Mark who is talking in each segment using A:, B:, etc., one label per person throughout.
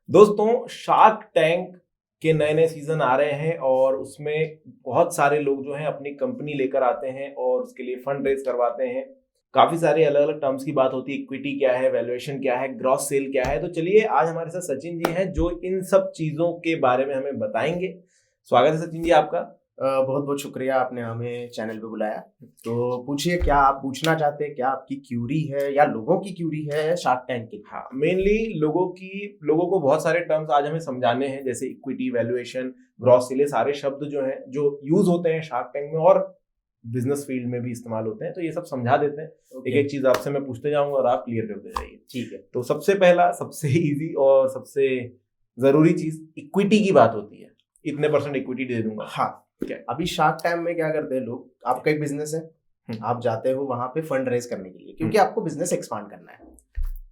A: दोस्तों, shark tank के नए नए सीजन आ रहे हैं और उसमें बहुत सारे लोग जो हैं अपनी कंपनी लेकर आते हैं और उसके लिए फंड रेज करवाते हैं। काफी सारे अलग अलग टर्म्स की बात होती है, इक्विटी क्या है, वैल्यूएशन क्या है, ग्रॉस सेल क्या है। तो चलिए, आज हमारे साथ सचिन जी हैं जो इन सब चीजों के बारे में हमें बताएंगे। स्वागत है सचिन जी आपका।
B: बहुत बहुत शुक्रिया, आपने हमें चैनल पे बुलाया। तो पूछिए, क्या आप पूछना चाहते हैं, क्या आपकी क्यूरी है या लोगों की क्यूरी है शार्क टैंक की?
A: हाँ, मेनली लोगों को बहुत सारे टर्म्स आज हमें समझाने हैं, जैसे इक्विटी, वैल्यूएशन, ग्रॉस सेल, सारे शब्द जो हैं जो यूज होते हैं शार्क टैंक में और बिजनेस फील्ड में भी इस्तेमाल होते हैं। तो ये सब समझा देते हैं। एक एक चीज आपसे मैं पूछते जाऊंगा और आप क्लियर करते जाइए।
B: ठीक है।
A: तो सबसे पहला, सबसे इजी और सबसे जरूरी चीज इक्विटी की बात होती है। इतने % इक्विटी दे दूंगा।
B: हाँ, अभी शार्क टैंक में क्या करते हैं लोग, आपका एक बिजनेस है, आप जाते हो वहां पे फंड रेज करने के लिए, क्योंकि आपको बिजनेस एक्सपांड करना है।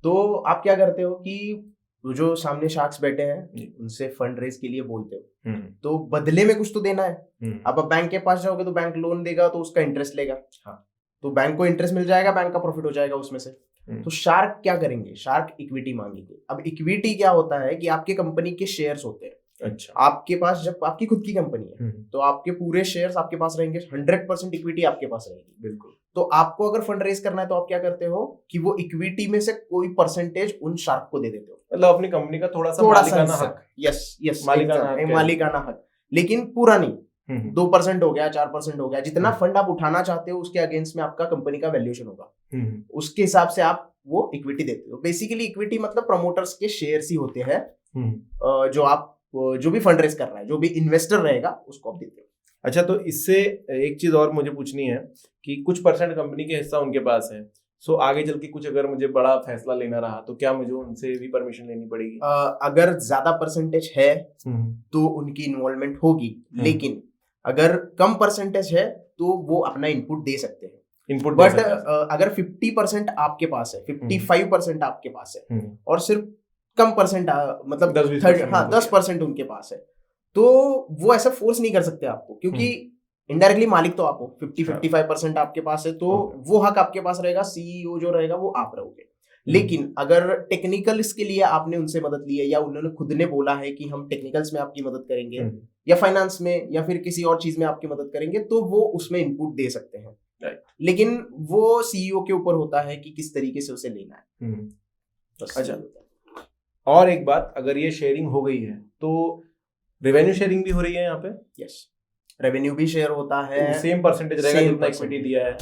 B: तो आप क्या करते हो कि जो सामने शार्क्स बैठे हैं उनसे फंड रेज के लिए बोलते हो, तो बदले में कुछ तो देना है। अब आप बैंक के पास जाओगे तो बैंक लोन देगा, तो उसका इंटरेस्ट लेगा। हाँ, तो बैंक को इंटरेस्ट मिल जाएगा, बैंक का प्रॉफिट हो जाएगा उसमें से। तो शार्क क्या करेंगे? शार्क इक्विटी मांगेंगे। अब इक्विटी क्या होता है कि आपके कंपनी के शेयर्स होते हैं।
A: अच्छा,
B: आपके पास जब आपकी खुद की कंपनी है तो आपके पूरे शेयर्स आपके पास रहेंगे, 100% इक्विटी आपके पास रहेगी।
A: बिल्कुल।
B: तो आपको अगर फंड रेज करना है तो आप क्या करते हो कि वो इक्विटी में से कोई परसेंटेज उन शार्क को दे देते हो,
A: मतलब अपनी कंपनी का थोड़ा सा मालिकाना हक।
B: यस,
A: मालिकाना
B: हक, लेकिन पूरा नहीं। 2% हो गया, 4% हो गया, जितना फंड आप उठाना चाहते हो उसके अगेंस्ट में आपका कंपनी का वैल्यूएशन होगा, उसके हिसाब से आप वो इक्विटी देते हो। बेसिकली इक्विटी मतलब प्रमोटर्स के शेयर्स ही होते हैं, जो आप जो भी फंड रेज कर रहा है, जो भी इन्वेस्टर रहेगा उसको आप देते हो।
A: अच्छा, तो इससे एक चीज और मुझे पूछनी है कि कुछ % कंपनी के हिस्सा उनके पास है, सो आगे चल के कुछ अगर मुझे बड़ा फैसला लेना रहा तो क्या मुझे उनसे भी परमिशन लेनी पड़ेगी?
B: अगर ज्यादा परसेंटेज है तो उनकी इन्वॉल्वमेंट होगी, लेकिन अगर कम परसेंटेज है तो वो अपना इनपुट दे सकते हैं। बट अगर 50% आपके पास है, 55% आपके पास है और सिर्फ कम परसेंट मतलब 10% उनके पास है, तो वो ऐसा फोर्स नहीं कर सकते आपको, क्योंकि इनडायरेक्टली मालिक तो आप हो। 55% आपके पास है तो वो हक आपके पास रहेगा, सीईओ जो रहेगा वो आप रहोगे। लेकिन अगर टेक्निकल्स के लिए आपने उनसे मदद ली है या उन्होंने खुद ने बोला है कि हम टेक्निकल्स में आपकी मदद करेंगे या फाइनेंस में या फिर किसी और चीज में आपकी मदद करेंगे, तो वो उसमें इनपुट दे सकते हैं। लेकिन वो सीईओ के ऊपर होता है कि किस तरीके से उसे लेना है।
A: अच्छा, और एक बात, अगर ये शेयरिंग हो गई है तो रेवेन्यू शेयरिंग भी हो रही है यहाँ पे?
B: यस, रेवेन्यू भी शेयर होता है,
A: तो सेम परसेंटेज रहेगा जितना इक्विटी दिया है।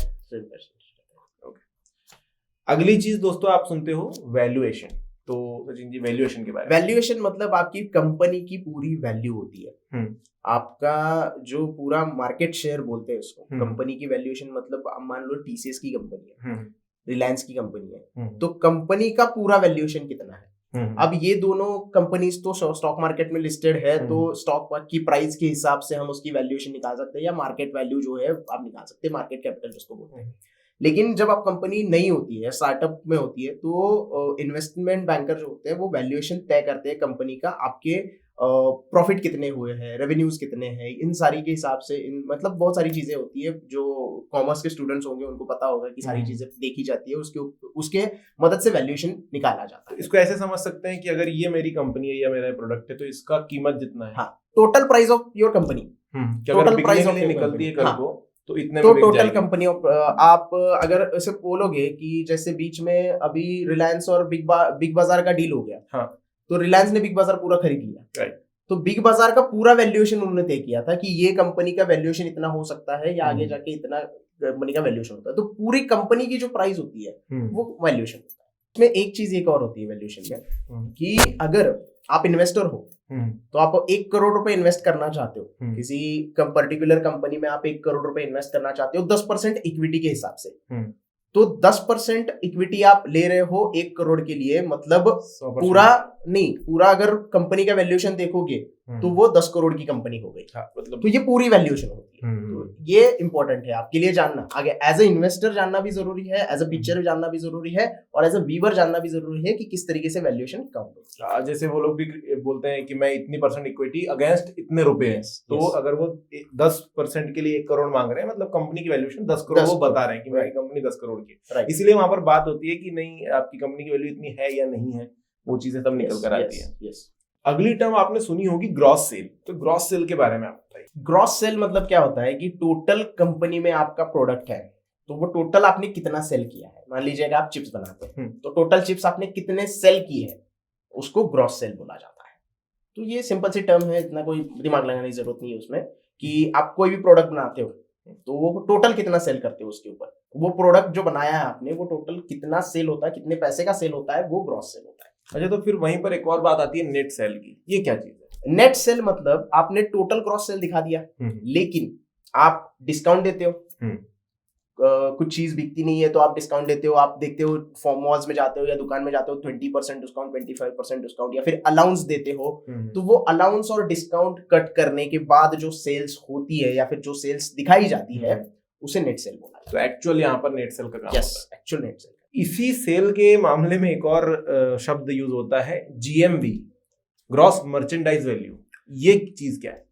A: अगली चीज दोस्तों, आप सुनते हो वैल्यूएशन। तो सचिन जी, वैल्यूएशन के बारे में।
B: वैल्यूएशन मतलब आपकी कंपनी की पूरी वैल्यू होती है। आपका जो पूरा मार्केट शेयर बोलते हैं उसको, कंपनी की वैल्यूएशन मतलब मान लो टीसीएस की कंपनी है, रिलायंस की कंपनी है, तो कंपनी का पूरा वैल्यूएशन कितना है। अब ये दोनों कंपनीज तो स्टॉक मार्केट में लिस्टेड है, तो स्टॉक की प्राइस के हिसाब से हम उसकी वैल्यूएशन निकाल सकते हैं, या मार्केट वैल्यू जो है आप निकाल सकते हैं, मार्केट कैपिटल जिसको बोलते हैं। लेकिन जब आप कंपनी नहीं होती है, स्टार्टअप में होती है, तो इन्वेस्टमेंट बैंकर जो होते हैं वो वैल्यूएशन तय करते हैं कंपनी का, आपके प्रॉफिट कितने हुए हैं, रेवेन्यूज कितने हैं, इन सारी के हिसाब से। मतलब बहुत सारी चीजें होती है, जो कॉमर्स के स्टूडेंट्स होंगे उनको पता होगा कि सारी चीजें देखी जाती है, उसके मदद से वैल्यूएशन निकाला जाता है।
A: इसको ऐसे समझ सकते हैं कि अगर ये मेरी कंपनी है या मेरा प्रोडक्ट है तो इसका कीमत जितना है,
B: हाँ, total price of your company,
A: total price of निकलती है कल को, तो इतने
B: तो टोटल कंपनी आप अगर ऐसे बोलोगे कि जैसे बीच में अभी रिलायंस और बिग बाजार का डील हो गया, हाँ, तो रिलायंस ने बिग बाजार पूरा खरीद लिया, राइट, तो बिग बाजार का पूरा वैल्यूएशन उन्होंने तय किया था कि ये कंपनी का वैल्यूएशन इतना हो सकता है या आगे जाके इतना कंपनी का वैल्यूएशन होता है। तो पूरी कंपनी की जो प्राइस होती है वो वैल्यूएशन होता है। इसमें एक चीज एक और होती है वैल्यूएशन में, कि अगर आप इन्वेस्टर हो तो आप 1 करोड़ रुपए इन्वेस्ट करना चाहते हो, किसी पर्टिकुलर कंपनी में आप 1 करोड़ रुपए इन्वेस्ट करना चाहते हो 10% इक्विटी के हिसाब से, तो 10% इक्विटी आप ले रहे हो 1 करोड़ के लिए, मतलब पूरा अगर कंपनी का वैल्यूएशन देखोगे तो वो 10 करोड़ की कंपनी हो गई। हाँ, मतलब तो ये पूरी वैल्यूएशन होती है। तो ये इंपॉर्टेंट है आपके लिए जानना, आगे एज ए इन्वेस्टर जानना भी जरूरी है, एज ए पिक्चर जानना भी जरूरी है, और एज ए व्यूअर जानना भी जरूरी है कि किस तरीके से वैल्यूएशन काउंट होती है।
A: जैसे वो लोग भी बोलते हैं कि मैं इतनी % इक्विटी अगेंस्ट इतने रुपए हैं, तो अगर वो 10% के लिए 1 करोड़ मांग रहे हैं, मतलब कंपनी की वैल्यूएशन 10 करोड़ वो बता रहे हैं कि मेरी कंपनी 10 करोड़ की, इसीलिए वहां पर बात होती है कि नहीं आपकी कंपनी की वैल्यू इतनी है या नहीं है, वो चीजें तब निकल कर आती है। अगली टर्म आपने सुनी होगी ग्रॉस सेल, तो ग्रॉस सेल के बारे में आप बताइए।
B: ग्रॉस सेल मतलब क्या होता है कि टोटल कंपनी में आपका प्रोडक्ट है, तो वो टोटल आपने कितना सेल किया है। मान लीजिएगा आप चिप्स बनाते हैं, तो टोटल चिप्स आपने कितने सेल किए हैं, उसको ग्रॉस सेल बोला जाता है। तो ये सिंपल सी टर्म है, इतना कोई दिमाग लगाने की जरूरत नहीं है उसमें, कि आप कोई भी प्रोडक्ट बनाते हो तो वो टोटल कितना सेल करते हो, उसके ऊपर वो प्रोडक्ट जो बनाया है आपने वो टोटल कितना सेल होता है, कितने पैसे का सेल होता है, वो ग्रॉस सेल होता है।
A: अच्छा, तो फिर वहीं पर एक और बात आती है नेट सेल की, ये क्या चीज है?
B: नेट सेल मतलब आपने टोटल ग्रॉस सेल दिखा दिया, लेकिन आप डिस्काउंट देते हो, कुछ चीज बिकती नहीं है तो आप डिस्काउंट देते हो। आप देखते हो मॉल्स में जाते हो या दुकान में जाते हो, 20% डिस्काउंट, 25% डिस्काउंट, या फिर अलाउंस देते हो। तो वो अलाउंस और डिस्काउंट कट करने के बाद जो सेल्स होती है या फिर जो सेल्स दिखाई जाती है उसे नेट सेल बोला जाता
A: है। तो एक्चुअली यहाँ पर नेट सेल का काम
B: यस, एक्चुअल नेट सेल।
A: इसी सेल के मामले में एक और शब्द यूज होता है, GMV, ग्रॉस मर्चेंडाइज वैल्यू। ये चीज क्या है?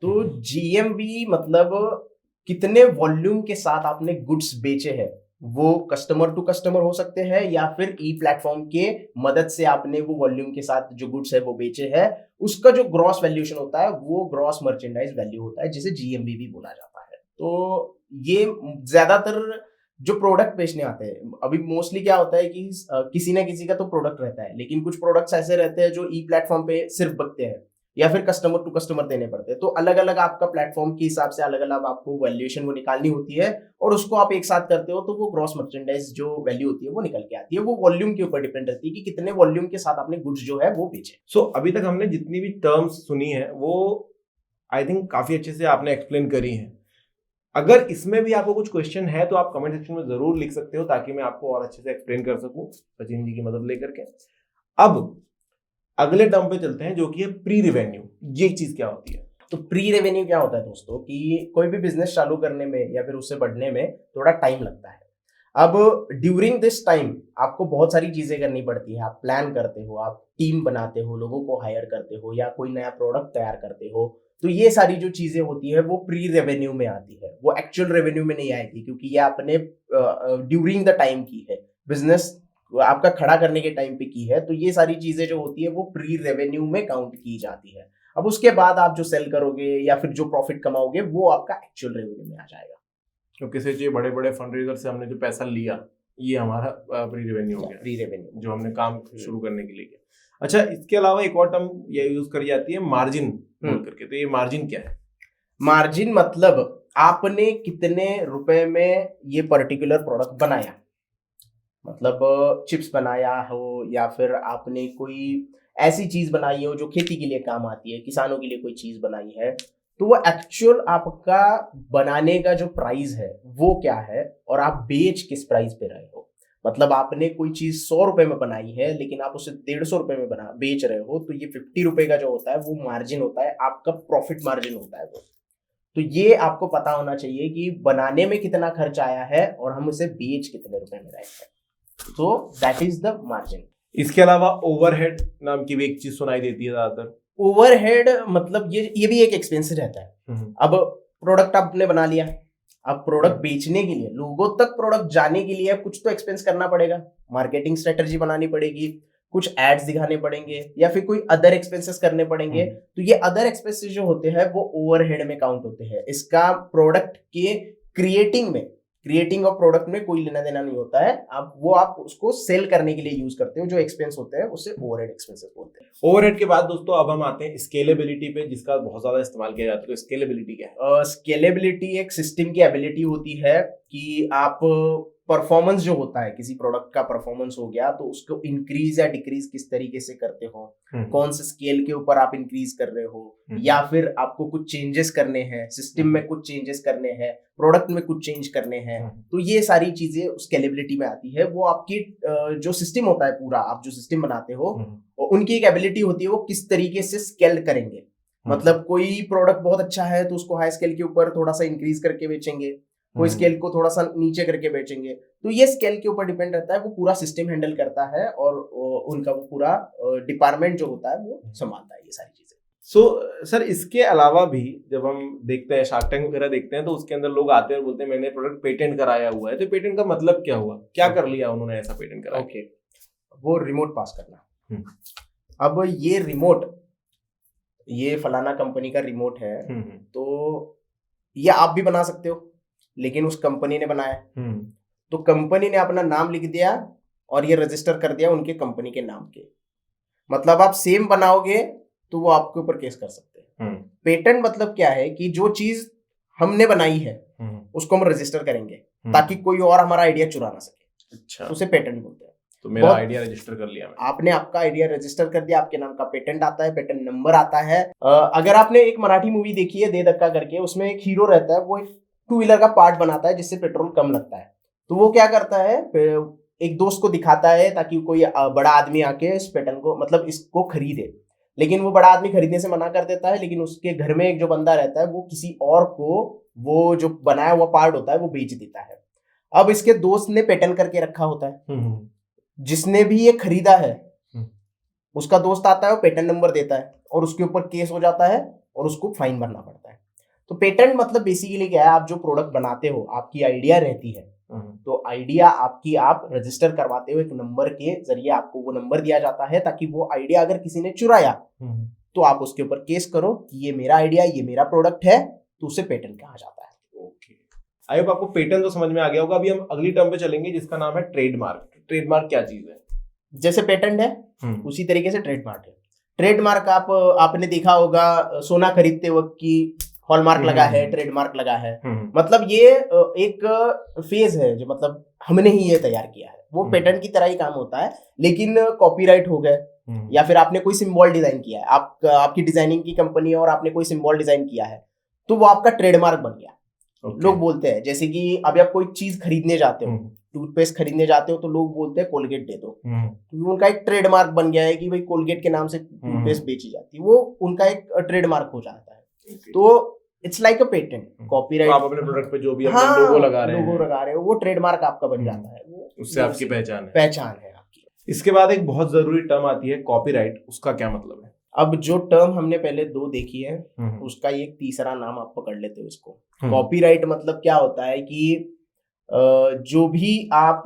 B: तो GMV मतलब कितने वॉल्यूम के साथ आपने गुड्स बेचे हैं। वो कस्टमर टू कस्टमर हो सकते हैं या फिर ई प्लेटफॉर्म के मदद से आपने वो वॉल्यूम के साथ जो गुड्स है वो बेचे हैं, उसका जो ग्रॉस वैल्यूएशन होता है वो ग्रॉस मर्चेंडाइज वैल्यू होता है, जिसे GMV भी बोला जाता है। तो ये ज्यादातर जो प्रोडक्ट बेचने आते हैं, अभी मोस्टली क्या होता है कि किसी ना किसी का तो प्रोडक्ट रहता है, लेकिन कुछ प्रोडक्ट्स ऐसे रहते हैं जो ई प्लेटफॉर्म पे सिर्फ बिकते हैं या फिर कस्टमर टू कस्टमर देने पड़ते हैं। तो अलग अलग आपका प्लेटफॉर्म के हिसाब से अलग अलग आपको वैल्यूएशन वो निकालनी होती है, और उसको आप एक साथ करते हो तो वो ग्रॉस मर्चेंडाइज जो वैल्यू होती है वो निकल के आती है। वो वॉल्यूम के ऊपर डिपेंड रहती है कि कितने वॉल्यूम के साथ आपने गुड्स जो है वो बेचे।
A: सो अभी तक हमने जितनी भी टर्म्स सुनी है वो आई थिंक काफी अच्छे से आपने एक्सप्लेन करी है। अगर इसमें भी आपको कुछ क्वेश्चन है तो आप कमेंट सेक्शन में जरूर लिख सकते हो, ताकि मैं आपको और अच्छे से एक्सप्लेन कर सकूं सचिन जी की मदद लेकर के। अब अगले टर्म पे चलते हैं, जो कि है प्री रेवेन्यू। ये चीज क्या होती है?
B: तो प्री रेवेन्यू क्या होता है दोस्तों, कि कोई भी बिजनेस चालू करने में या फिर उससे बढ़ने में थोड़ा टाइम लगता है। अब ड्यूरिंग दिस टाइम आपको बहुत सारी चीजें करनी पड़ती है। आप प्लान करते हो, आप टीम बनाते हो, लोगों को हायर करते हो, या कोई नया प्रोडक्ट तैयार करते हो। तो ये सारी जो चीजें होती है वो प्री रेवेन्यू में आती है, वो एक्चुअल रेवेन्यू में नहीं आएगी, क्योंकि ये आपने ड्यूरिंग द टाइम की है, बिजनेस आपका खड़ा करने के टाइम पे की है। तो ये सारी चीजें जो होती है वो प्री रेवेन्यू में काउंट की जाती है। अब उसके बाद आप जो सेल करोगे या फिर जो प्रॉफिट कमाओगे वो आपका एक्चुअल रेवेन्यू में आ जाएगा।
A: तो किसी जो बड़े बड़े फंडरेजर से हमने जो पैसा लिया, ये हमारा प्री रेवेन्यू हो गया,
B: प्री रेवेन्यू
A: जो हमने काम शुरू करने के लिए किया। अच्छा, इसके अलावा एक और टर्म ये यूज करी जाती है, मार्जिन बोल करके। तो ये मार्जिन क्या है?
B: मार्जिन मतलब आपने कितने रुपए में ये पर्टिकुलर प्रोडक्ट बनाया, मतलब चिप्स बनाया हो या फिर आपने कोई ऐसी चीज बनाई हो जो खेती के लिए काम आती है, किसानों के लिए कोई चीज बनाई है, तो वो एक्चुअल आपका बनाने का जो प्राइस है वो क्या है, और आप बेच किस प्राइस पे रहे हो। मतलब आपने कोई चीज 100 रुपए में बनाई है लेकिन आप उसे 150 रुपए में बेच रहे हो, तो ये 50 रुपए का जो होता है वो मार्जिन होता है, आपका प्रॉफिट मार्जिन होता है वो। तो ये आपको पता होना चाहिए कि बनाने में कितना खर्च आया है और हम उसे बेच कितने रुपए में रहे हैं। तो दैट इज द मार्जिन।
A: इसके अलावा ओवरहेड नाम की भी एक चीज सुनाई देती है ज्यादातर।
B: ओवरहेड मतलब ये भी एक एक्सपेंस रहता है। अब प्रोडक्ट आपने बना लिया, अब प्रोडक्ट बेचने के लिए, लोगों तक प्रोडक्ट जाने के लिए कुछ तो एक्सपेंस करना पड़ेगा, मार्केटिंग स्ट्रेटजी बनानी पड़ेगी, कुछ एड्स दिखाने पड़ेंगे या फिर कोई अदर एक्सपेंसेस करने पड़ेंगे। तो ये अदर एक्सपेंसेस जो होते हैं वो ओवरहेड में काउंट होते हैं। इसका प्रोडक्ट के क्रिएटिंग ऑफ प्रोडक्ट में कोई लेना देना नहीं होता है। आप उसको सेल करने के लिए यूज करते हो, जो एक्सपेंस होते हैं उससे ओवरहेड एक्सपेंसेस बोलते हैं।
A: ओवरहेड के बाद दोस्तों अब हम आते हैं स्केलेबिलिटी पे, जिसका बहुत ज्यादा इस्तेमाल किया जाता है। तो स्केलेबिलिटी क्या है?
B: स्केलेबिलिटी एक सिस्टम की एबिलिटी होती है कि आप परफॉर्मेंस जो होता है, किसी प्रोडक्ट का परफॉर्मेंस हो गया तो उसको इंक्रीज या डिक्रीज किस तरीके से करते हो, कौन से स्केल के ऊपर आप इंक्रीज कर रहे हो, या फिर आपको कुछ चेंजेस करने हैं, सिस्टम में कुछ चेंजेस करने हैं, प्रोडक्ट में कुछ चेंज करने हैं। तो ये सारी चीजें स्केलेबिलिटी में आती है। वो आपकी जो सिस्टम होता है पूरा, आप जो सिस्टम बनाते हो उनकी एक एबिलिटी होती है वो किस तरीके से स्केल करेंगे। मतलब कोई प्रोडक्ट बहुत अच्छा है तो उसको हाई स्केल के ऊपर थोड़ा सा इंक्रीज करके बेचेंगे, कोई स्केल को थोड़ा सा नीचे करके बेचेंगे। तो ये स्केल के ऊपर डिपेंड रहता है, वो पूरा सिस्टम हैंडल करता है और उनका वो पूरा डिपार्टमेंट जो होता है वो संभालता है ये सारी चीजें।
A: सर इसके अलावा भी जब हम देखते हैं, शार्क टैंक वगैरह देखते हैं, तो उसके अंदर लोग आते हैं और बोलते हैं मैंने प्रोडक्ट पेटेंट कराया हुआ है। तो पेटेंट का मतलब क्या हुआ, क्या कर लिया उन्होंने ऐसा पेटेंट कराया?
B: ओके, वो रिमोट पास करना। अब ये रिमोट ये फलाना कंपनी का रिमोट है, तो ये आप भी बना सकते हो, लेकिन उस कंपनी ने बनाया, तो कंपनी ने अपना नाम लिख दिया और ये रजिस्टर कर दिया उनके कंपनी के नाम के, मतलब आप सेम बनाओगे तो वो आपके ऊपर केस कर सकते हैं। पेटेंट मतलब क्या है कि जो चीज हमने बनाई है उसको हम रजिस्टर करेंगे ताकि कोई और हमारा आइडिया चुरा ना सके।
A: अच्छा,
B: उसे पेटेंट बोलते हैं।
A: तो मेरा आइडिया रजिस्टर कर लिया मैंने।
B: आपने आपका आइडिया रजिस्टर कर दिया, आपके नाम का पेटेंट आता है, पेटेंट नंबर आता है। अगर आपने एक मराठी मूवी देखी है दे धक्का करके, उसमें एक हीरो रहता है, वो एक 2 व्हीलर का पार्ट बनाता है जिससे पेट्रोल कम लगता है। तो वो क्या करता है, एक दोस्त को दिखाता है ताकि कोई बड़ा आदमी आके इस पेटेंट को, मतलब इसको खरीदे, लेकिन वो बड़ा आदमी खरीदने से मना कर देता है। लेकिन उसके घर में एक जो बंदा रहता है वो किसी और को वो जो बनाया हुआ पार्ट होता है वो बेच देता है। अब इसके दोस्त ने पेटेंट करके रखा होता है, जिसने भी ये खरीदा है उसका दोस्त आता है, वो पेटेंट नंबर देता है और उसके ऊपर केस हो जाता है और उसको फाइन भरना पड़ता है। तो पेटेंट मतलब बेसिकली क्या है, आप जो प्रोडक्ट बनाते हो, आपकी आइडिया रहती है, तो आइडिया आपकी आप रजिस्टर करवाते हो एक नंबर के जरिए, आपको वो नंबर दिया जाता है ताकि वो आइडिया अगर किसी ने चुराया तो आप उसके ऊपर केस करो कि ये मेरा आइडिया, ये मेरा प्रोडक्ट है, तो उसे पेटेंट कहा जाता है।
A: ओके, आई होप आपको पेटेंट तो समझ में आ गया होगा। अभी हम अगली टर्म पे चलेंगे जिसका नाम है ट्रेडमार्क। ट्रेडमार्क क्या चीज है?
B: जैसे पेटेंट है उसी तरीके से ट्रेडमार्क है। ट्रेडमार्क आपने देखा होगा, सोना खरीदते वक्त की हॉलमार्क लगा है, ट्रेडमार्क लगा है, मतलब ये एक फेज है जो मतलब हमने ही ये तैयार किया है, वो पेटेंट की तरह ही काम होता है। लेकिन कॉपीराइट हो गए या फिर आपने कोई सिंबल डिजाइन किया है, आपकी डिजाइनिंग की कंपनी है और आपने कोई सिंबल डिजाइन किया है, तो वो आपका ट्रेडमार्क बन गया। लोग बोलते हैं, जैसे कि अभी आप कोई चीज खरीदने जाते हो, टूथपेस्ट खरीदने जाते हो, तो लोग बोलते हैं कोलगेट दे दो, तो उनका एक ट्रेडमार्क बन गया है कि भाई कोलगेट के नाम से टूथपेस्ट बेची जाती है, वो उनका एक ट्रेडमार्क हो जाता है। तो it's like a patent. Copyright
A: आप अपने प्रोडक्ट पे जो भी अपना लोगो लगा रहे हो वो
B: ट्रेडमार्क आपका बन जाता है, वो
A: उससे आपकी पहचान
B: है आपकी।
A: इसके बाद एक बहुत जरूरी टर्म आती है कॉपीराइट, उसका क्या मतलब है?
B: अब जो टर्म हमने पहले 2 देखी है, उसका एक तीसरा नाम आप पकड़ लेते हो इसको। कॉपीराइट मतलब क्या होता है कि जो भी आप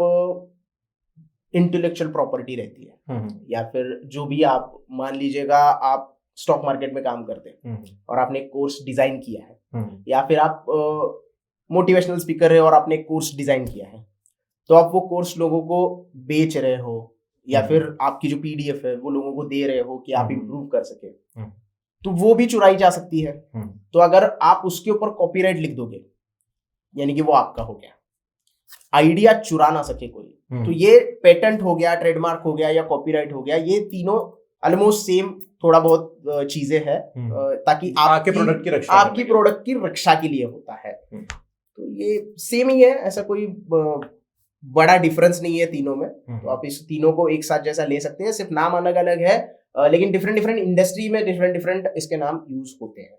B: इंटेलेक्चुअल प्रॉपर्टी रहती है, या फिर जो भी आप मान लीजिएगा आप स्टॉक मार्केट में काम करते हैं और आपने एक कोर्स डिजाइन किया है, या फिर आप मोटिवेशनल स्पीकर है और आपने एक कोर्स डिजाइन किया है, तो आप वो कोर्स लोगों को बेच रहे हो, या फिर आपकी जो पीडीएफ है वो लोगों को दे रहे हो कि आप इम्प्रूव कर सके, तो वो भी चुराई जा सकती है। तो अगर आप उसके ऊपर कॉपीराइट लिख दोगे, यानी कि वो आपका हो गया, आइडिया चुरा ना सके कोई, तो ये पेटेंट हो गया, ट्रेडमार्क हो गया या कॉपीराइट हो गया, ये तीनों ऑलमोस्ट सेम थोड़ा बहुत चीजें हैं, ताकि आपके प्रोडक्ट की रक्षा के लिए होता है। तो ये सेम ही है, ऐसा कोई बड़ा डिफरेंस नहीं है तीनों में। तो आप इस तीनों को एक साथ जैसा ले सकते हैं, सिर्फ नाम अलग अलग है, लेकिन डिफरेंट इंडस्ट्री में डिफरेंट इसके नाम यूज होते हैं।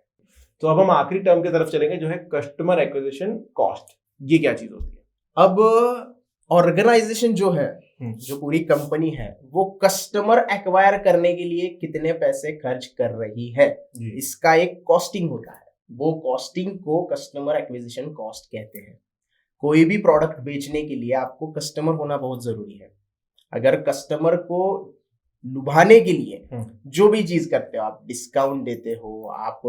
A: तो अब हम आखिरी टर्म की तरफ चलेंगे जो है कस्टमर एक्विजिशन कॉस्ट। ये क्या चीज होती है?
B: अब ऑर्गेनाइजेशन जो है, जो पूरी कंपनी है, वो कस्टमर एक्वायर करने के लिए कितने पैसे खर्च कर रही है, इसका एक कॉस्टिंग होता है। वो कॉस्टिंग को कस्टमर एक्विजिशन कॉस्ट कहते हैं। कोई भी प्रोडक्ट बेचने के लिए आपको कस्टमर होना बहुत जरूरी है। अगर कस्टमर को लुभाने के लिए जो भी चीज करते हो, आप डिस्काउंट देते हो, आप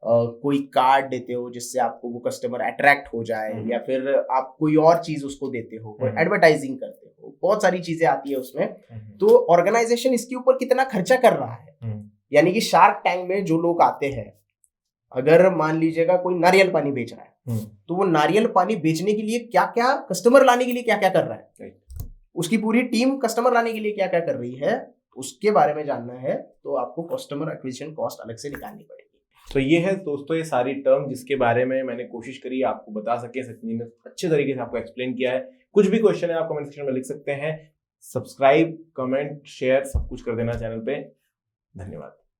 B: कोई कार्ड देते हो जिससे आपको वो कस्टमर अट्रैक्ट हो जाए, या फिर आप कोई और चीज उसको देते हो, कोई एडवर्टाइजिंग करते हो, बहुत सारी चीजें आती है उसमें। तो ऑर्गेनाइजेशन इसके ऊपर कितना खर्चा कर रहा है, यानी कि शार्क टैंक में जो लोग आते हैं, अगर मान लीजिएगा कोई नारियल पानी बेच रहा है, तो वो नारियल पानी बेचने के लिए क्या क्या, कस्टमर लाने के लिए क्या क्या कर रहा है, उसकी पूरी टीम कस्टमर लाने के लिए क्या क्या कर रही है, उसके बारे में जानना है तो आपको कस्टमर एक्विजिशन कॉस्ट अलग से निकालनी पड़ेगी।
A: तो ये है दोस्तों ये सारी टर्म जिसके बारे में मैंने कोशिश करी आपको बता सके। सचिन ने अच्छे तरीके से आपको एक्सप्लेन किया है। कुछ भी क्वेश्चन है आप कमेंट सेक्शन में लिख सकते हैं। सब्सक्राइब, कमेंट, शेयर सब कुछ कर देना चैनल पे। धन्यवाद।